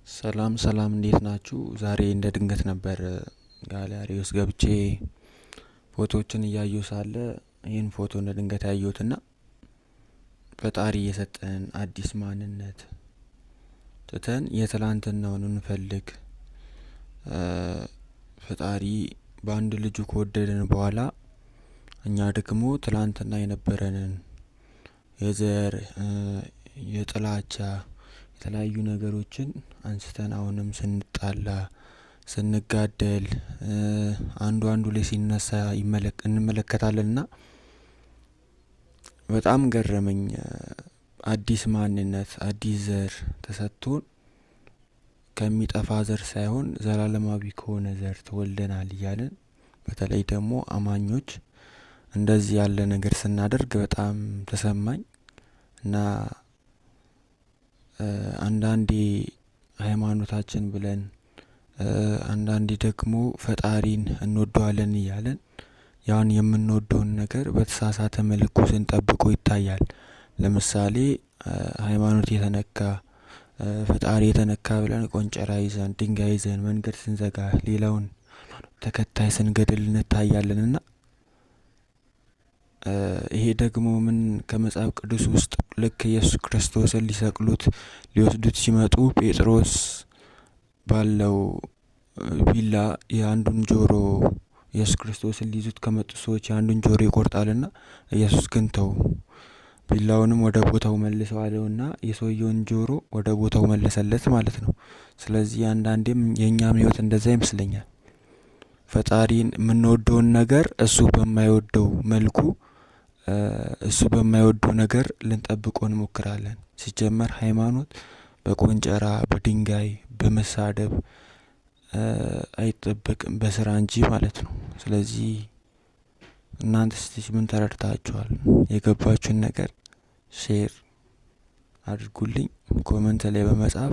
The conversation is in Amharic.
ሰላም ሰላም እንዴት ናችሁ? ዛሬ እንደ ድንገት ነበር ጋላሪ ውስጥ ገብቼ ፎቶዎችን እያየሁ ሳለ ይህን ፎቶ እንደ ድንገት ያየሁትና ፈጣሪ የሰጠን አዲስ ማንነት ትተን የትላንትናውን እንፈልግ። ፈጣሪ በአንድ ልጁ ከወደደን በኋላ እኛ ደግሞ ትላንትና የነበረንን የዘር የጥላቻ የተለያዩ ነገሮችን አንስተን አሁንም ስንጣላ ስንጋደል አንዱ ላይ ሲነሳ እንመለከታለንና በጣም ገረመኝ። አዲስ ማንነት አዲስ ዘር ተሰጥቶን ከሚጠፋ ዘር ሳይሆን ዘላለማዊ ከሆነ ዘር ተወልደናል እያልን በተለይ ደግሞ አማኞች እንደዚህ ያለ ነገር ስናደርግ በጣም ተሰማኝ እና አንዳንዴ ሃይማኖታችን ብለን አንዳንዴ ደግሞ ፈጣሪን እንወደዋለን እያለን ያን የምንወደውን ነገር በተሳሳተ መልኩ ስንጠብቀው ይታያል። ለምሳሌ ሃይማኖት የተነካ ፈጣሪ የተነካ ብለን ቆንጨራ ይዘን ድንጋይ ይዘን መንገድ ስንዘጋ ሌላውን ተከታይ ስንገድል እንታያለንና ይሄ ደግሞ ምን ከመጽሐፍ ቅዱስ ውስጥ ልክ ኢየሱስ ክርስቶስን ሊሰቅሉት ሊወስዱት ሲመጡ ጴጥሮስ ባለው ቢላ የአንዱን ጆሮ ኢየሱስ ክርስቶስን ሊይዙት ከመጡ ሰዎች የአንዱን ጆሮ ይቆርጣልና ኢየሱስ ግን ተው ቢላውንም ወደ ቦታው መልሰው አለውና የሰውየውን ጆሮ ወደ ቦታው መለሰለት ማለት ነው። ስለዚህ አንዳንዴም የኛም ህይወት እንደዛ ይመስለኛል። ፈጣሪን የምንወደውን ነገር እሱ በማይወደው መልኩ እሱ በማይወደው ነገር ልንጠብቀው እንሞክራለን። ሲጀመር ሃይማኖት በቆንጨራ በድንጋይ በመሳደብ አይጠበቅም በስራ እንጂ ማለት ነው። ስለዚህ እናንተስ ምን ተረድታችኋል? የገባችሁን ነገር ሼር አድርጉልኝ ኮሜንት ላይ በመጻፍ